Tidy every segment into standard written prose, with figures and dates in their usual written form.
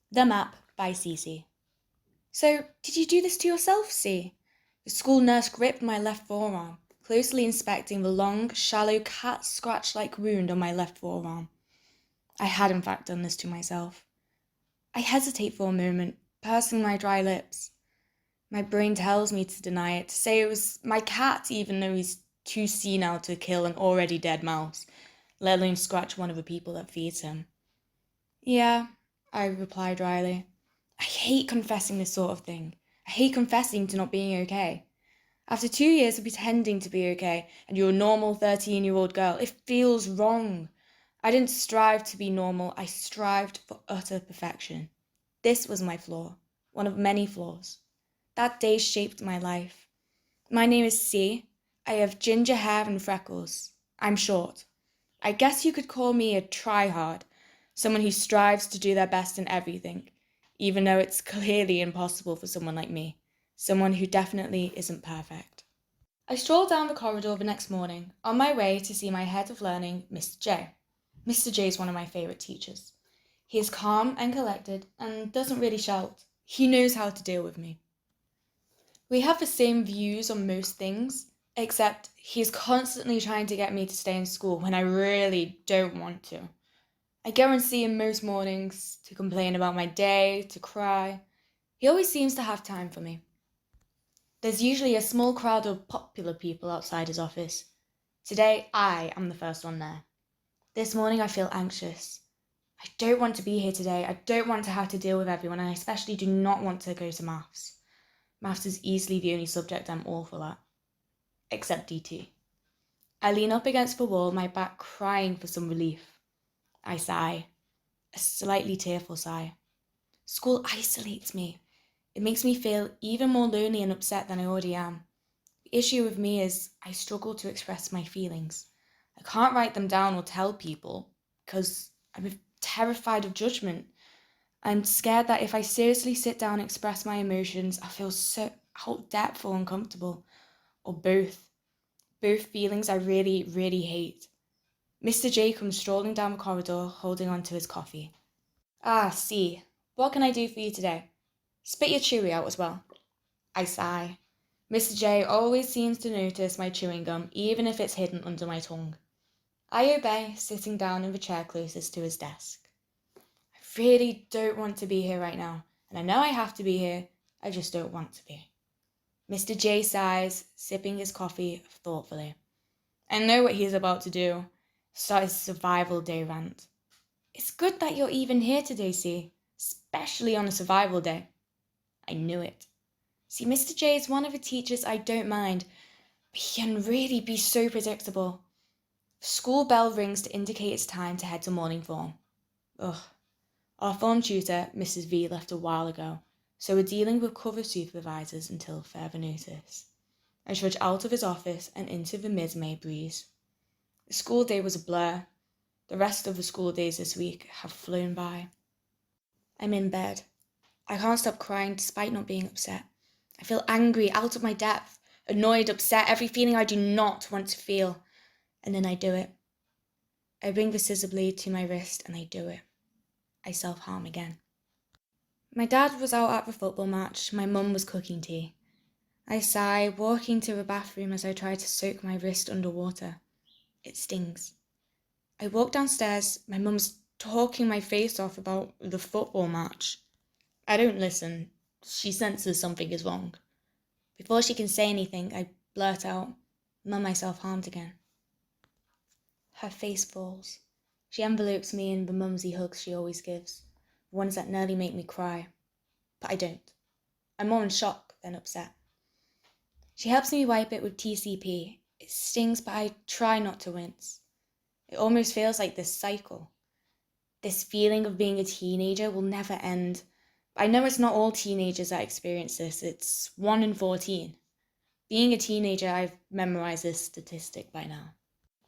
The Map by Cece. So, did you do this to yourself, C? The school nurse gripped my left forearm, closely inspecting the long, shallow cat scratch-like wound on my left forearm. I had in fact done this to myself. I hesitate for a moment, pursing my dry lips. My brain tells me to deny it, to say it was my cat even though he's too senile to kill an already dead mouse, let alone scratch one of the people that feeds him. Yeah, I reply dryly. I hate confessing this sort of thing. I hate confessing to not being okay. After 2 years of pretending to be okay, and you're a normal 13-year-old girl, it feels wrong. I didn't strive to be normal, I strived for utter perfection. This was my flaw, one of many flaws. That day shaped my life. My name is C. I have ginger hair and freckles. I'm short. I guess you could call me a tryhard, someone who strives to do their best in everything, even though it's clearly impossible for someone like me, someone who definitely isn't perfect. I strolled down the corridor the next morning, on my way to see my head of learning, Mr. J. Mr. J is one of my favourite teachers. He is calm and collected and doesn't really shout. He knows how to deal with me. We have the same views on most things, except he's constantly trying to get me to stay in school when I really don't want to. I go and see him most mornings to complain about my day, to cry. He always seems to have time for me. There's usually a small crowd of popular people outside his office. Today, I am the first one there. This morning I feel anxious. I don't want to be here today. I don't want to have to deal with everyone, and I especially do not want to go to maths. Maths is easily the only subject I'm awful at. Except DT. I lean up against the wall, my back crying for some relief. I sigh. A slightly tearful sigh. School isolates me. It makes me feel even more lonely and upset than I already am. The issue with me is I struggle to express my feelings. I can't write them down or tell people because I'm terrified of judgment. I'm scared that if I seriously sit down and express my emotions, I'll feel so out of depth or uncomfortable. Or both. Both feelings I really, really hate. Mr. J comes strolling down the corridor, holding on to his coffee. Ah, see, what can I do for you today? Spit your chewy out as well. I sigh. Mr. J always seems to notice my chewing gum, even if it's hidden under my tongue. I obey, sitting down in the chair closest to his desk. I really don't want to be here right now, and I know I have to be here, I just don't want to be. Mr. J sighs, sipping his coffee thoughtfully. I know what he's about to do. Start his survival day rant. It's good that you're even here today, C, especially on a survival day. I knew it. See, Mr. J is one of the teachers I don't mind, but he can really be so predictable. The school bell rings to indicate it's time to head to morning form. Ugh. Our form tutor, Mrs. V, left a while ago, so we're dealing with cover supervisors until further notice. I trudge out of his office and into the mid-May breeze. The school day was a blur. The rest of the school days this week have flown by. I'm in bed. I can't stop crying despite not being upset. I feel angry, out of my depth, annoyed, upset, every feeling I do not want to feel. And then I do it. I bring the scissor blade to my wrist and I do it. I self-harm again. My dad was out at the football match. My mum was cooking tea. I sigh, walking to the bathroom as I try to soak my wrist under water. It stings. I walk downstairs. My mum's talking my face off about the football match. I don't listen. She senses something is wrong. Before she can say anything, I blurt out, "Mum, I self-harmed again." Her face falls. She envelopes me in the mumsy hugs she always gives, the ones that nearly make me cry. But I don't. I'm more in shock than upset. She helps me wipe it with TCP. It stings, but I try not to wince. It almost feels like this cycle. This feeling of being a teenager will never end. But I know it's not all teenagers that experience this. It's 1 in 14. Being a teenager, I've memorized this statistic by now.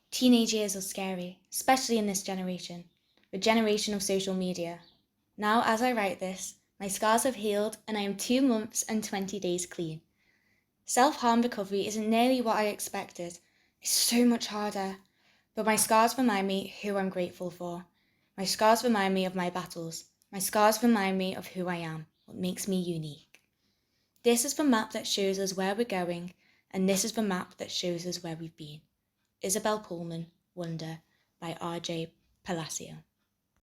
Teenage years are scary, especially in this generation, the generation of social media. Now, as I write this, my scars have healed and I am 2 months and 20 days clean. Self-harm recovery isn't nearly what I expected. It's so much harder. But my scars remind me who I'm grateful for. My scars remind me of my battles. My scars remind me of who I am, what makes me unique. This is the map that shows us where we're going, and this is the map that shows us where we've been. Isabel Pullman, Wonder, by R.J. Palacio.